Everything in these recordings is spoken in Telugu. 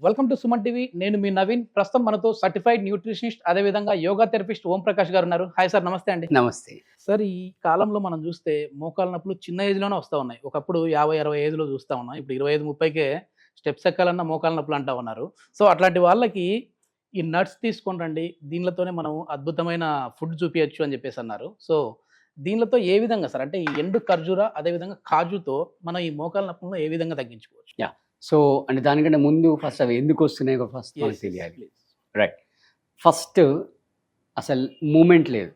Welcome to Suman TV. నేను మీ నవీన్. ప్రస్తుతం మనతో సర్టిఫైడ్ న్యూట్రిషనిస్ట్ అదేవిధంగా యోగా థెరపిస్ట్ ఓం ప్రకాష్ గారు ఉన్నారు. హాయ్ సార్, నమస్తే అండి. నమస్తే. సార్, ఈ కాలంలో మనం చూస్తే మోకాళ్ళ నొప్పులు చిన్న ఏజ్‌లోనే వస్తా ఉన్నాయి. ఒకప్పుడు 50, 60 ఏజ్‌లో చూస్తా ఉన్నాం. ఇప్పుడు 25, 30కే స్టెప్స్ ఎక్కాలన్నా మోకాళ్ళ నొప్పులు అంటా ఉన్నారు. సో అట్లాంటి వాళ్ళకి ఈ నట్స్ తీసుకొని రండి, దీనిలతోనే మనం అద్భుతమైన ఫుడ్ చూపియొచ్చు అని చెప్పేసి అన్నారు. సో దీనిలతో ఏ విధంగా సార్, అంటే ఈ ఎండు ఖర్జూర అదేవిధంగా కాజుతో మనం ఈ మోకాళ్ళ నొప్పులను ఏ విధంగా తగ్గించుకోవచ్చు? యాహ్! సో, అంటే దానికంటే ముందు ఫస్ట్ అవి ఎందుకొస్తున్నాయో ఫస్ట్ మనకు తెలియాలి. ప్లీజ్. రైట్. ఫస్ట్ అసలు మూవ్‌మెంట్ లేదు.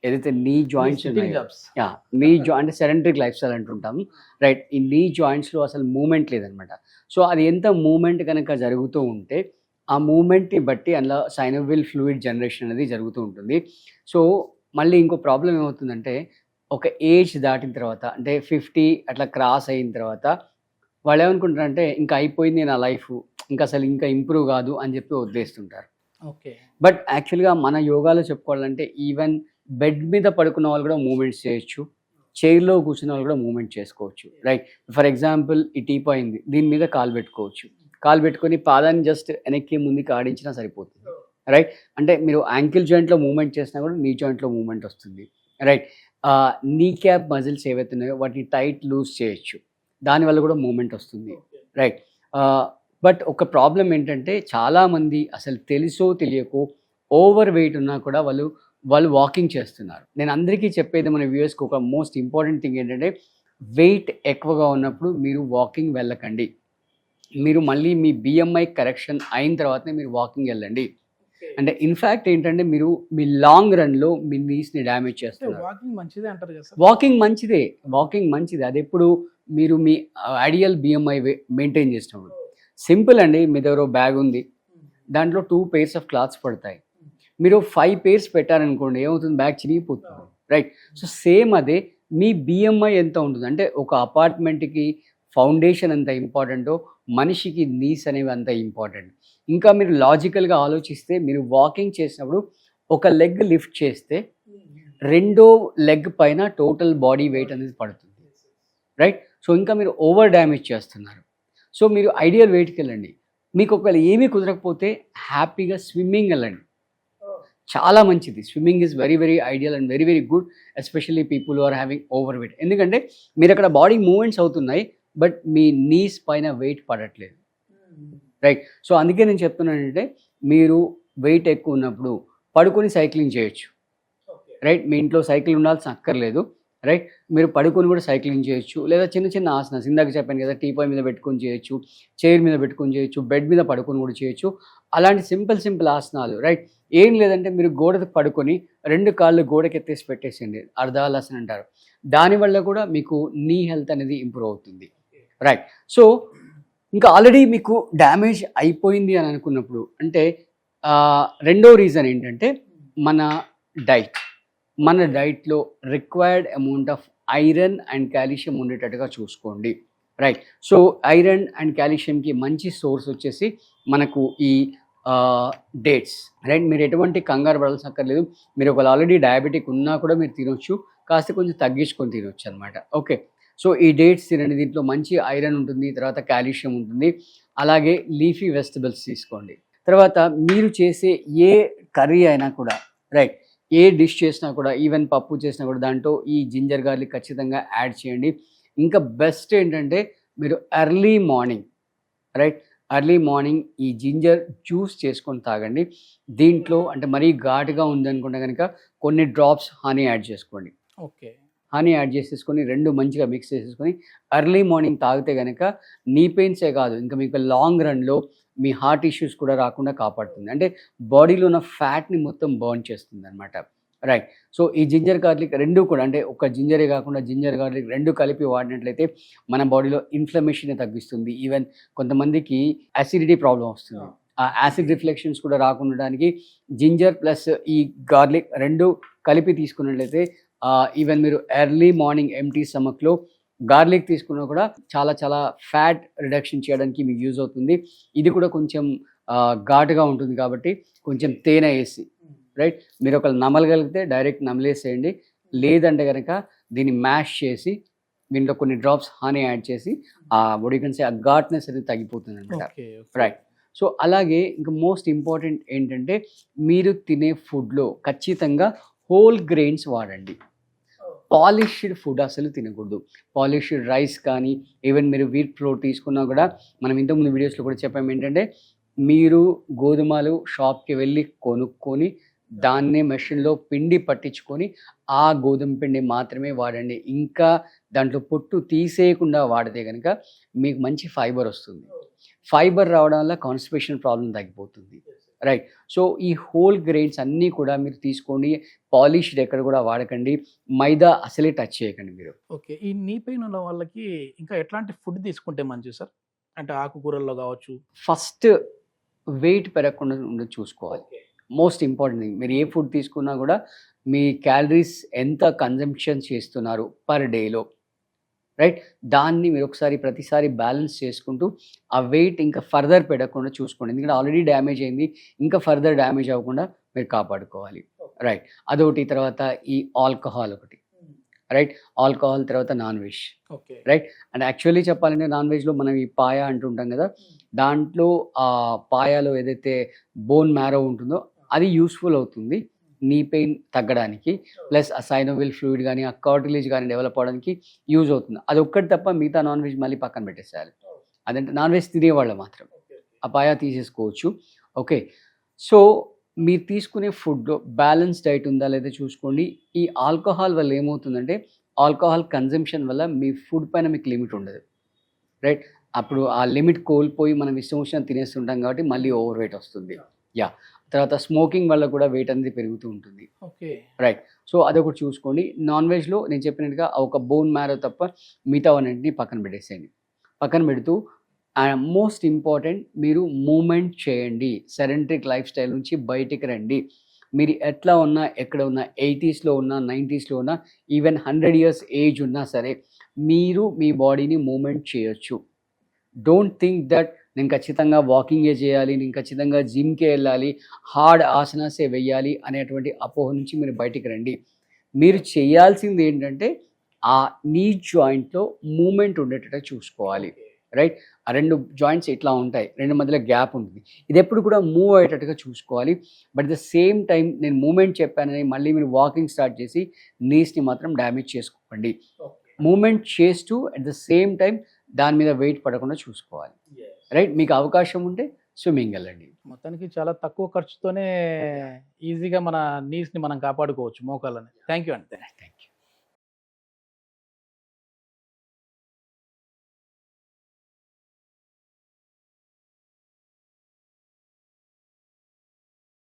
ఏదైతే నీ జాయింట్స్ సిట్టింగ్ ఉన్నాయో, జాబ్స్. యాహ్! నీ అంటే సెడెంటరీ లైఫ్ స్టైల్ అంటుంటాం. రైట్. ఈ నీ జాయింట్స్‌లో అసలు మూవ్‌మెంట్ లేదనమాట. సో అది ఎంత మూవ్‌మెంట్ గనక జరుగుతూ ఉంటే, ఆ మూవ్‌మెంట్‌ని బట్టి అందులో సైనోవియల్ ఫ్లూయిడ్ జనరేషన్ అనేది జరుగుతూ ఉంటుంది. సో మళ్ళీ ఇంకో ప్రాబ్లమ్ ఏమవుతుందంటే, ఒక ఏజ్ దాటిన తర్వాత అంటే 50 అట్లా క్రాస్ అయిన తర్వాత వాళ్ళేమనుకుంటారంటే, ఇంకా అయిపోయింది నా లైఫు, ఇంకా ఇంప్రూవ్ కాదు అని చెప్పి వదిలేస్తుంటారు. ఓకే. బట్ యాక్చువల్‌గా మన యోగాలో చెప్పుకోవాలంటే ఈవెన్ బెడ్ మీద పడుకున్న వాళ్ళు కూడా మూవ్‌మెంట్స్ చేయొచ్చు. చైర్‌లో కూర్చున్న వాళ్ళు కూడా మూవ్‌మెంట్ చేసుకోవచ్చు. రైట్. ఫర్ ఎగ్జాంపుల్ ఈ టీపాయ్ ఉంది. దీని మీద కాలు పెట్టుకోవచ్చు. కాలు పెట్టుకొని పాదాన్ని జస్ట్ వెనక్కి ముందుకి ఆడించినా సరిపోతుంది. రైట్. అంటే మీరు యాంకిల్ జాయింట్‌లో మూవ్‌మెంట్ చేసినా కూడా నీ జాయింట్‌లో మూవ్‌మెంట్ వస్తుంది. రైట్. నీ క్యాప్ మజిల్స్ ఏవైతే ఉన్నాయో వాటిని టైట్ లూజ్ చేయొచ్చు. దానివల్ల కూడా మూవ్‌మెంట్ వస్తుంది. రైట్. బట్ ఒక ప్రాబ్లమ్ ఏంటంటే, చాలామంది అసలు తెలుసో తెలియకో ఓవర్ వెయిట్ ఉన్నా కూడా వాళ్ళు వాకింగ్ చేస్తున్నారు. నేను అందరికీ చెప్పేది మన వ్యూయర్స్‌కి ఒక మోస్ట్ ఇంపార్టెంట్ థింగ్ ఏంటంటే, వెయిట్ ఎక్కువగా ఉన్నప్పుడు మీరు వాకింగ్ వెళ్ళకండి. మీరు మళ్ళీ మీ BMI కరెక్షన్ అయిన తర్వాతనే మీరు వాకింగ్ వెళ్ళండి. అంటే ఇన్‌ఫాక్ట్ ఏంటంటే, మీరు మీ లాంగ్ రన్‌లో మీ నీస్‌ని డ్యామేజ్ చేస్తున్నారు. వాకింగ్ మంచిదే అంటారు కదా సార్? వాకింగ్ మంచిదే. అదెప్పుడు మీరు మీ ఐడియల్ BMI మెయింటైన్ చేసినప్పుడు. సింపుల్ అండి. మీ దగ్గర ఓ బ్యాగ్ ఉంది. దాంట్లో 2 పెయిర్స్ ఆఫ్ క్లాత్స్ పడతాయి. మీరు 5 పెయిర్స్ పెట్టారనుకోండి, ఏమవుతుంది? బ్యాగ్ చినిగిపోతుంది. రైట్. సో సేమ్ అదే మీ BMI ఎంత ఉంటుంది అంటే, ఒక అపార్ట్మెంట్‌కి ఫౌండేషన్ ఎంత ఇంపార్టెంటో మనిషికి నీస్ అనేవి అంత ఇంపార్టెంట్. ఇంకా మీరు లాజికల్‌గా ఆలోచిస్తే, మీరు వాకింగ్ చేసినప్పుడు ఒక లెగ్ లిఫ్ట్ చేస్తే రెండో లెగ్ పైన టోటల్ బాడీ వెయిట్ అనేది పడుతుంది. రైట్. సో ఇంకా మీరు ఓవర్ డ్యామేజ్ చేస్తున్నారు. సో మీరు ఐడియల్ వెయిట్‌కి వెళ్ళండి. మీకు ఒకవేళ ఏమీ కుదరకపోతే హ్యాపీగా స్విమ్మింగ్ వెళ్ళండి. చాలా మంచిది. Swimming is very very ideal and very very good, especially people who are having overweight. ఎందుకంటే మీరు అక్కడ బాడీ మూవ్‌మెంట్స్ అవుతున్నాయి, బట్ మీ నీస్ పైన వెయిట్ పడట్లేదు. రైట్. సో అందుకే నేను చెప్తున్నానంటే, మీరు వెయిట్ ఎక్కువ ఉన్నప్పుడు పడుకొని సైక్లింగ్ చేయొచ్చు. రైట్. మీ ఇంట్లో సైకిల్ ఉండాల్సిన అక్కర్లేదు. రైట్. మీరు పడుకొని కూడా సైక్లింగ్ చేయొచ్చు. లేదా చిన్న చిన్న ఆసనాస్ ఇందాక చెప్పాను కదా, టీపాయ్ మీద పెట్టుకొని చేయొచ్చు, చైర్ మీద పెట్టుకొని చేయొచ్చు, బెడ్ మీద పడుకొని కూడా చేయొచ్చు. అలాంటి సింపుల్ ఆసనాలు. రైట్. ఏం లేదంటే మీరు గోడకు పడుకొని 2 కాళ్ళు గోడకెత్తేసి పెట్టేసేయండి. అర్ధహలాసన అంటారు. దానివల్ల కూడా మీకు నీ హెల్త్ అనేది ఇంప్రూవ్ అవుతుంది. రైట్. సో ఇంకా ఆల్రెడీ మీకు డ్యామేజ్ అయిపోయింది అని అనుకున్నప్పుడు, అంటే రెండో రీజన్ ఏంటంటే, మన డైట్. మన డైట్లో required amount of iron and calcium ఉండేటట్టుగా చూసుకోండి. రైట్. సో ఐరన్ అండ్ కాల్షియంకి మంచి సోర్స్ వచ్చేసి మనకు ఈ డేట్స్. రైట్. మీరు ఎటువంటి కంగారు పడాల్సిన అక్కర్లేదు. మీరు ఒకవేళ ఆల్రెడీ డయాబెటిక్ ఉన్నా కూడా మీరు తినొచ్చు. కాస్త కొంచెం తగ్గించుకొని తినొచ్చు అనమాట. ఓకే. సో ఈ డేట్స్ తినండి. దీంట్లో మంచి ఐరన్ ఉంటుంది, తర్వాత కాల్షియం ఉంటుంది. అలాగే లీఫీ వెజిటబుల్స్ తీసుకోండి. తర్వాత మీరు చేసే ఏ కర్రీ అయినా కూడా, రైట్, ఏ డిష్ చేసినా కూడా, ఈవెన్ పప్పు చేసినా కూడా దాంట్లో ఈ జింజర్ గార్లిక్ ఖచ్చితంగా యాడ్ చేయండి. ఇంకా బెస్ట్ ఏంటంటే, మీరు early morning, right, early morning ఈ జింజర్ జ్యూస్ చేసుకొని తాగండి. దీంట్లో అంటే మరీ ఘాటుగా ఉందనుకుంటే కనుక కొన్ని డ్రాప్స్ హనీ యాడ్ చేసుకోండి. ఓకే. హనీ యాడ్ చేసేసుకొని 2 మంచిగా మిక్స్ చేసేసుకొని ఎర్లీ మార్నింగ్ తాగితే కనుక నీ పెయిన్సే కాదు, ఇంకా మీకు లాంగ్ రన్‌లో మీ హార్ట్ ఇష్యూస్ కూడా రాకుండా కాపాడుతుంది. అంటే బాడీలో ఉన్న ఫ్యాట్‌ని మొత్తం బర్న్ చేస్తుందనమాట. రైట్. సో ఈ జింజర్ గార్లిక్ 2 కూడా, అంటే ఒక జింజరే కాకుండా జింజర్ గార్లిక్ 2 కలిపి వాడినట్లయితే మన బాడీలో ఇన్‌ఫ్లమేషన్‌ని తగ్గిస్తుంది. ఈవెన్ కొంతమందికి అసిడిటీ ప్రాబ్లమ్ వస్తుంది. ఆ యాసిడ్ రిఫ్లెక్షన్స్ కూడా రాకుండా ఉండడానికి జింజర్ ప్లస్ ఈ గార్లిక్ 2 కలిపి తీసుకున్నట్లయితే, ఈవెన్ మీరు ఎర్లీ మార్నింగ్ ఎంప్టీ స్టమక్‌లో గార్లిక్ తీసుకున్నా కూడా చాలా ఫ్యాట్ రిడక్షన్ చేయడానికి మీకు యూజ్ అవుతుంది. ఇది కూడా కొంచెం ఘాటుగా ఉంటుంది కాబట్టి కొంచెం తేనె వేసి, రైట్, మీరు ఒకవేళ నమలగలిగితే డైరెక్ట్ నమిలేసేయండి. లేదంటే కనుక దీన్ని మ్యాష్ చేసి దీంట్లో కొన్ని డ్రాప్స్ హనీ యాడ్ చేసి ఆ ఆ ఘాట్నెస్ అనేది తగ్గిపోతుంది అనమాట. ఓకే. రైట్. సో అలాగే ఇంకా మోస్ట్ ఇంపార్టెంట్ ఏంటంటే మీరు తినే ఫుడ్లో ఖచ్చితంగా హోల్ గ్రెయిన్స్ వాడండి. పాలిష్డ్ ఫుడ్ అసలు తినకూడదు. పాలిష్డ్ రైస్ కానీ ఈవెన్ మీరు వీట్ ఫ్లోర్ తీసుకున్నా కూడా మనం ఇంతకుముందు వీడియోస్లో కూడా చెప్పాము ఏంటంటే మీరు గోధుమలు షాప్కి వెళ్ళి కొనుక్కొని దాన్నే మెషిన్లో పిండి పట్టించుకొని ఆ గోధుమ పిండి మాత్రమే వాడండి. ఇంకా దాంట్లో పొట్టు తీసేయకుండా వాడితే కనుక మీకు మంచి ఫైబర్ వస్తుంది. ఫైబర్ రావడం వల్ల కాన్స్టిపేషన్ ప్రాబ్లం తగ్గిపోతుంది. రైట్. సో ఈ హోల్ గ్రెయిన్స్ అన్నీ కూడా మీరు తీసుకోండి. పాలిష్డ్ ఎక్కడ కూడా వాడకండి. మైదా అసలే టచ్ చేయకండి మీరు. ఓకే. ఈ నీ పెయిన్ ఉన్న వాళ్ళకి ఇంకా ఎట్లాంటి ఫుడ్ తీసుకుంటే మంచిది సార్? అంటే ఆకుకూరల్లో కావచ్చు. ఫస్ట్ వెయిట్ పెరగకుండా చూసుకోవాలి. Most important thing. మీరు ఏ ఫుడ్ తీసుకున్నా కూడా మీ క్యాలరీస్ ఎంత కన్జంప్షన్ చేస్తున్నారు పర్ డేలో, రైట్, దాన్ని మీరు ఒకసారి ప్రతిసారి బ్యాలెన్స్ చేసుకుంటూ ఆ వెయిట్ ఇంకా ఫర్దర్ పెరగకుండా చూసుకోండి. ఎందుకంటే ఆల్రెడీ డ్యామేజ్ అయింది, ఇంకా ఫర్దర్ డ్యామేజ్ అవ్వకుండా మీరు కాపాడుకోవాలి. రైట్. అదొకటి. తర్వాత ఈ ఆల్కహాల్ ఒకటి. రైట్. ఆల్కహాల్ తర్వాత non veg. Okay. Right. And actually చెప్పాలంటే నాన్ వెజ్లో మనం ఈ పాయ అంటుంటాం కదా, దాంట్లో ఆ పాయాలో ఏదైతే బోన్ మ్యారో ఉంటుందో అది యూస్ఫుల్ అవుతుంది నీ పెయిన్ తగ్గడానికి. ప్లస్ ఆ సైనోవిల్ ఫ్లూయిడ్ కానీ ఆ కార్టిలేజ్ కానీ డెవలప్ అవ్వడానికి యూజ్ అవుతుంది. అది ఒక్కటి తప్ప మిగతా నాన్ వెజ్ మళ్ళీ పక్కన పెట్టేసేయాలి. అదంటే నాన్ వెజ్ తినేవాళ్ళు మాత్రం ఆ పాయ తీసేసుకోవచ్చు. ఓకే. సో మీరు తీసుకునే ఫుడ్లో బ్యాలెన్స్ డైట్ ఉందా లేదా చూసుకోండి. ఈ ఆల్కహాల్ వల్ల ఏమవుతుందంటే ఆల్కహాల్ కన్జంప్షన్ వల్ల మీ ఫుడ్ పైన మీకు లిమిట్ ఉండదు. రైట్. అప్పుడు ఆ లిమిట్ కోల్పోయి మనం ఇష్టం వచ్చిన తినేస్తుంటాం కాబట్టి మళ్ళీ ఓవర్ వెయిట్ వస్తుంది. యా. తర్వాత స్మోకింగ్ వల్ల కూడా వెయిట్ అనేది పెరుగుతూ ఉంటుంది. ఓకే. రైట్. సో అదొకటి చూసుకోండి. నాన్ వెజ్లో నేను చెప్పినట్టుగా ఒక బోన్ మ్యారో తప్ప మిగతా అన్నింటినీ పక్కన పెట్టేసేయండి. పక్కన పెడుతూ మోస్ట్ ఇంపార్టెంట్ మీరు మూమెంట్ చేయండి. సెడెంటరీ లైఫ్ స్టైల్ నుంచి బయటికి రండి. మీరు ఎట్లా ఉన్నా ఎక్కడ ఉన్నా 80స్లో ఉన్నా 90స్లో ఉన్నా ఈవెన్ 100 years ఏజ్ ఉన్నా సరే మీరు మీ బాడీని మూమెంట్ చేయొచ్చు. డోంట్ థింక్ దట్ నేను ఖచ్చితంగా వాకింగే చేయాలి, నేను ఖచ్చితంగా జిమ్కే వెళ్ళాలి, హార్డ్ ఆసనాసే వెయ్యాలి అనేటువంటి అపోహ నుంచి మీరు బయటికి రండి. మీరు చేయాల్సింది ఏంటంటే ఆ నీ జాయింట్లో మూమెంట్ ఉండేటట్టు చూసుకోవాలి. రైట్. ఆ 2 జాయింట్స్ ఇట్లా ఉంటాయి, 2 మధ్యలో గ్యాప్ ఉంటుంది. ఇది ఎప్పుడు కూడా మూవ్ అయ్యేటట్టుగా చూసుకోవాలి. బట్ ద సేమ్ టైం నేను మూమెంట్ చెప్పానని మళ్ళీ మీరు వాకింగ్ స్టార్ట్ చేసి నీస్ని మాత్రం డ్యామేజ్ చేసుకోకండి. మూమెంట్ చేస్తూ అట్ ద సేమ్ టైం దాని మీద వెయిట్ పడకుండా చూసుకోవాలి. రైట్. మీకు అవకాశం ఉంటే స్విమ్మింగ్ వెళ్ళండి. మొత్తానికి చాలా తక్కువ ఖర్చుతోనే ఈజీగా మన నీస్‌ని మనం కాపాడుకోవచ్చు మోకాళ్ళని. థ్యాంక్ యూ అండి.